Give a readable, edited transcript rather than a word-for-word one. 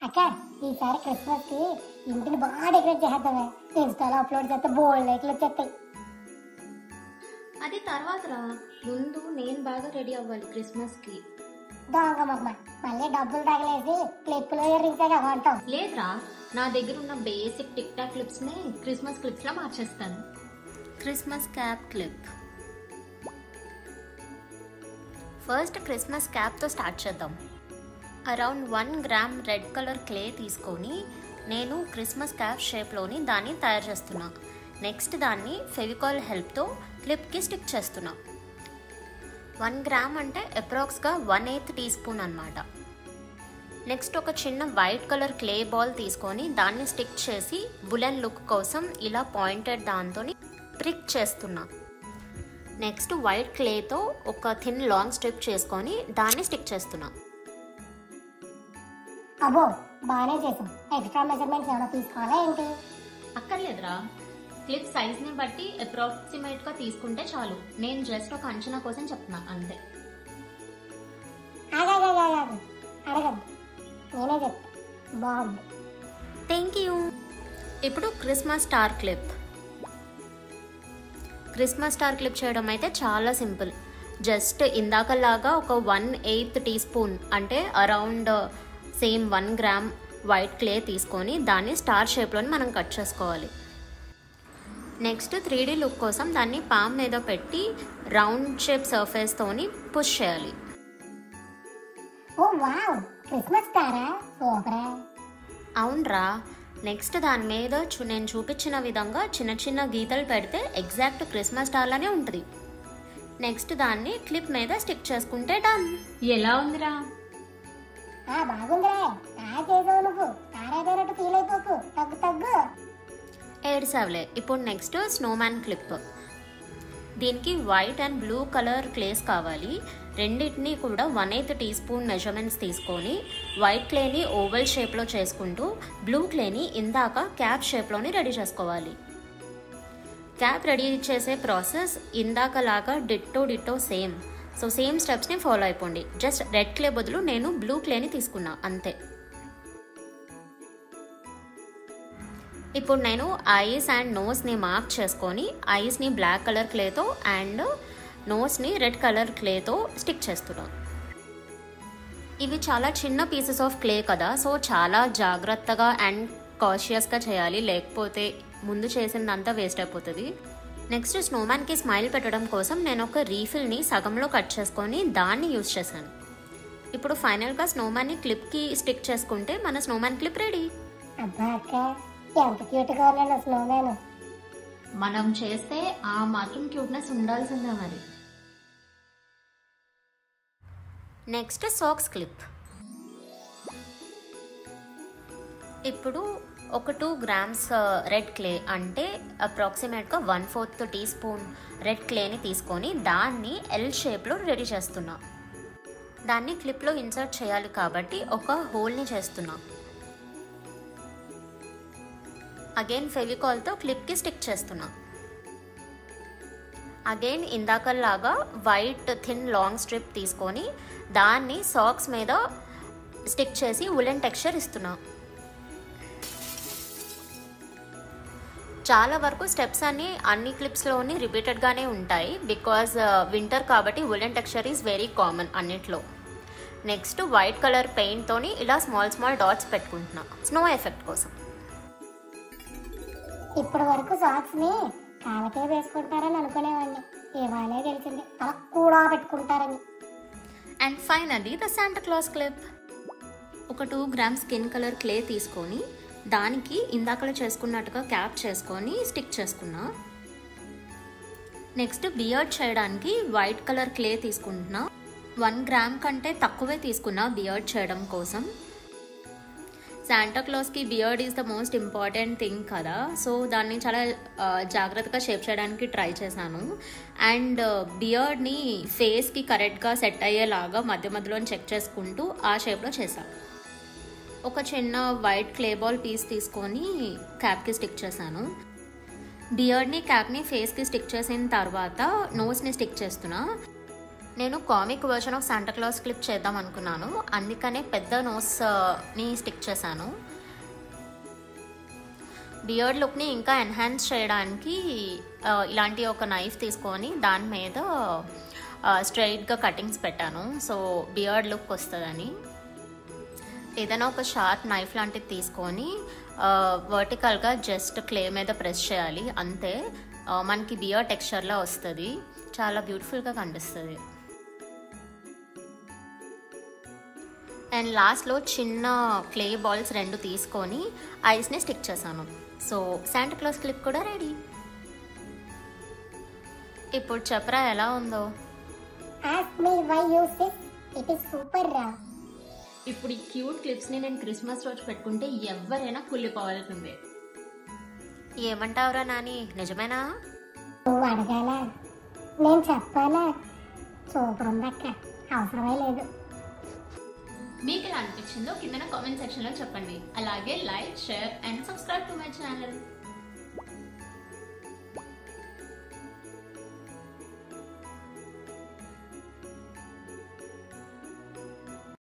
అక్క ఈసారి క్రిస్మస్ కి ఇంటిని బాగా డెకరేట్ చేద్దామే. ఇన్స్టాలో అప్లోడ్ చేస్తే బోల్డ్ లైక్లు వచ్చేస్తాయి. అది తర్వాత రా, ముందు నేను బాగా రెడీ అవ్వాలి క్రిస్మస్ కి. దొంగమ్మ మళ్ళీ డబ్బులు తగలేసి క్లిప్పులు రింగ్సే కొంటాం. లేదురా, నా దగ్గర ఉన్న బేసిక్ టిక్ టాక్ క్లిప్స్ ని క్రిస్మస్ క్లిప్స్ లా మార్చేస్తాను. Christmas cap clip. First Christmas cap తో స్టార్ట్ చేద్దాం. Around 1 gram red colour clay తీసుకొని నేను క్రిస్మస్ క్యాప్ షేప్లోని దాన్ని తయారు చేస్తున్నా. నెక్స్ట్ దాన్ని ఫెవికాల్ హెల్ప్తో క్లిప్కి స్టిక్ చేస్తున్నా. 1 గ్రామ్ అంటే అప్రాక్స్గా 1/8 టీ స్పూన్ అనమాట. నెక్స్ట్ ఒక చిన్న వైట్ కలర్ క్లే బాల్ తీసుకొని దాన్ని స్టిక్ చేసి బులెన్ లుక్ కోసం ఇలా పాయింటెడ్ దాంతో ప్రిక్ చేస్తున్నా. నెక్స్ట్ వైట్ క్లేతో ఒక థిన్ లాంగ్ స్ట్రిప్ చేసుకొని దాన్ని స్టిక్ చేస్తున్నా. అబ్బో బాగానే చేసాం. ఎక్స్ట్రా మెజర్మెంట్స్ ఏమైనా తీసుకోవాలా ఏంటి? అక్కర్లేదురా, క్లిప్ సైజ్ ని బట్టి అప్రాక్సిమేట్ గా తీసుకుంటే చాలు. నేను జస్ట్ ఒక అంచనా కోసం చెప్తున్నా అంతే. అడగదు నేనే చెప్తా. బాగుంది. Thank you. ఇప్పుడు Christmas star clip. Christmas star clip చేయడం అయితే చాలా సింపుల్. జస్ట్ ఇందాకలాగా ఒక 1/8 టీ స్పూన్ అంటే around same 1 gram white clay తీసుకొని దాన్ని స్టార్ షేప్లోని మనం కట్ చేసుకోవాలి. నెక్స్ట్ 3D లుక్ కోసం దాన్ని పామ్ మీద పెట్టి రౌండ్ షేప్ సర్ఫేస్తోని పుష్ చేయాలి. ఓ వావ్, క్రిస్మస్ స్టారా? సూపర్. అవునరా. నెక్స్ట్ దాని మీద నేను చూపించిన విధంగా చిన్న చిన్న గీతలు పెడితే ఎగ్జాక్ట్ క్రిస్మస్ స్టార్ లానే ఉంటుంది. నెక్స్ట్ దాన్ని క్లిప్ మీద స్టిక్ చేసుకుంటే డన్. ఎలా ఉందిరా? బాగుందిరా. చేసావు నువ్వు. తారైపోయినట్టు ఫీల్ అయిపోకు. తగ్గు. ఏడ్సావులే. ఇప్పుడు నెక్స్ట్ స్నోమ్యాన్ క్లిప్. దీనికి white and blue colour clays కావాలి. రెండింటినీ కూడా 1/8 టీ స్పూన్ మెజర్మెంట్స్ తీసుకొని వైట్ క్లేని ఓవల్ షేప్లో చేసుకుంటూ బ్లూ క్లేని ఇందాక క్యాప్ షేప్లోని రెడీ చేసుకోవాలి. క్యాప్ రెడీ చేసే ప్రాసెస్ ఇందాకలాగా డిట్టో సేమ్. సో సేమ్ స్టెప్స్ని ఫాలో అయిపోండి. జస్ట్ రెడ్ క్లే బదులు నేను బ్లూ క్లేని తీసుకున్నా అంతే. ఇప్పుడు నేను ఐస్ అండ్ నోస్ని మార్క్ చేసుకొని ఐస్ని బ్లాక్ కలర్ క్లేతో అండ్ నోస్ని రెడ్ కలర్ క్లేతో స్టిక్ చేస్తున్నాను. ఇవి చాలా చిన్న పీసెస్ ఆఫ్ క్లే కదా, సో చాలా జాగ్రత్తగా అండ్ కాషియస్గా చేయాలి, లేకపోతే ముందు చేసిందంతా వేస్ట్ అయిపోతుంది. నెక్స్ట్ స్నోమ్యాన్కి స్మైల్ పెట్టడం కోసం నేను ఒక రీఫిల్ని సగంలో కట్ చేసుకొని దాన్ని యూజ్ చేశాను. ఇప్పుడు ఫైనల్గా స్నోమ్యాన్ని క్లిప్కి స్టిక్ చేసుకుంటే మన స్నోమ్యాన్ క్లిప్ రెడీ. మనం చేస్తే ఆ మాత్రం క్యూట్నెస్ ఉండాల్సిందే మరి. Next socks clip. ఇప్పుడు ఒక 2 గ్రామ్స్ రెడ్ క్లే అంటే అప్రాక్సిమేట్గా 1/4 టీ స్పూన్ రెడ్ క్లేని తీసుకొని దాన్ని ఎల్ షేప్లో రెడీ చేస్తున్నా. దాన్ని క్లిప్లో ఇన్సర్ట్ చేయాలి కాబట్టి ఒక హోల్ని చేస్తున్నా. అగైన్ ఫెవికాల్తో క్లిప్కి స్టిక్ చేస్తున్నా. అగైన్ ఇందాకలాగా వైట్ థిన్ లాంగ్ స్ట్రిప్ తీసుకొని దాన్ని సాక్స్ మీద స్టిక్ చేసి వులెన్ టెక్స్చర్ ఇస్తున్నా. చాలా వరకు స్టెప్స్ అన్ని క్లిప్స్లోని రిపీటెడ్గానే ఉంటాయి, బికాజ్ వింటర్ కాబట్టి woollen texture is very common అన్నిట్లో. నెక్స్ట్ వైట్ కలర్ పెయింట్తోని ఇలా స్మాల్ డాట్స్ పెట్టుకుంటున్నా స్నో ఎఫెక్ట్ కోసం. ఇప్పటి వరకు సాక్స్ ని కాలకే వేసుకుంటారని అనుకునేవాడిని, ఇవాళే తెలిసింది తల కూడా పెట్టుకుంటారని. And finally the Santa Claus clip. ఒక 2 గ్రామ్ స్కిన్ కలర్ క్లే తీసుకొని దానికి ఇందాకలో చేసుకున్నట్టుగా క్యాప్ చేసుకొని స్టిక్ చేసుకున్నా. నెక్స్ట్ బియర్డ్ చేయడానికి వైట్ కలర్ క్లే తీసుకుంటున్నా. 1 గ్రామ్ కంటే తక్కువే తీసుకున్నా బియర్డ్ చేయడం కోసం. శాంటా క్లాస్కి beard is the most important thing కదా, సో దాన్ని చాలా జాగ్రత్తగా షేప్ చేయడానికి ట్రై చేశాను. అండ్ బియర్డ్ని ఫేస్కి కరెక్ట్గా సెట్ అయ్యేలాగా మధ్యలో చెక్ చేసుకుంటూ ఆ షేప్లో చేశాను. ఒక చిన్న వైట్ క్లే బాల్ పీస్ తీసుకొని క్యాప్కి స్టిక్ చేశాను. బియర్డ్ని క్యాప్ని ఫేస్కి స్టిక్ చేసిన తర్వాత నోస్ని స్టిక్ చేస్తున్నా. నేను comic version of Santa Claus clip చేద్దాం అనుకున్నాను, అందుకనే పెద్ద నోస్ని స్టిక్ చేశాను. బియర్డ్ లుక్ని ఇంకా ఎన్హాన్స్ చేయడానికి ఇలాంటి ఒక నైఫ్ తీసుకొని దాని మీద స్ట్రైట్గా కటింగ్స్ పెట్టాను, సో బియర్డ్ లుక్ వస్తుందని. ఏదైనా ఒక షార్ప్ నైఫ్ లాంటిది తీసుకొని వర్టికల్గా జస్ట్ క్లే మీద ప్రెస్ చేయాలి, అంతే. మనకి బియర్డ్ టెక్స్చర్లో వస్తుంది, చాలా బ్యూటిఫుల్గా కనిపిస్తుంది. అండ్ లాస్ట్లో చిన్న క్లే బాల్స్ 2 తీసుకొని ఐస్ని స్టిక్ చేశాను. సో శాంటా క్లాస్ క్లిప్ కూడా రెడీ. ఇప్పుడు చెప్పరా ఎలా ఉందో? Ask me why you sis. It is super raw. ఇప్పుడు ఈ క్యూట్ క్లిప్స్ని నేను క్రిస్మస్ రోజు పెట్టుకుంటే ఎవరైనా కుళ్ళిపోవాల్సిందే. ఏమంటావురా నాని, నిజమేనా? నువ్వు అడగాల, నేను చెప్పాలా? సూపర్ ఉందక్క, అవసరమే లేదు. మీకు ఎలా అనిపించిందో కింద కామెంట్ సెక్షన్లో చెప్పండి. అలాగే like, share and subscribe to my channel.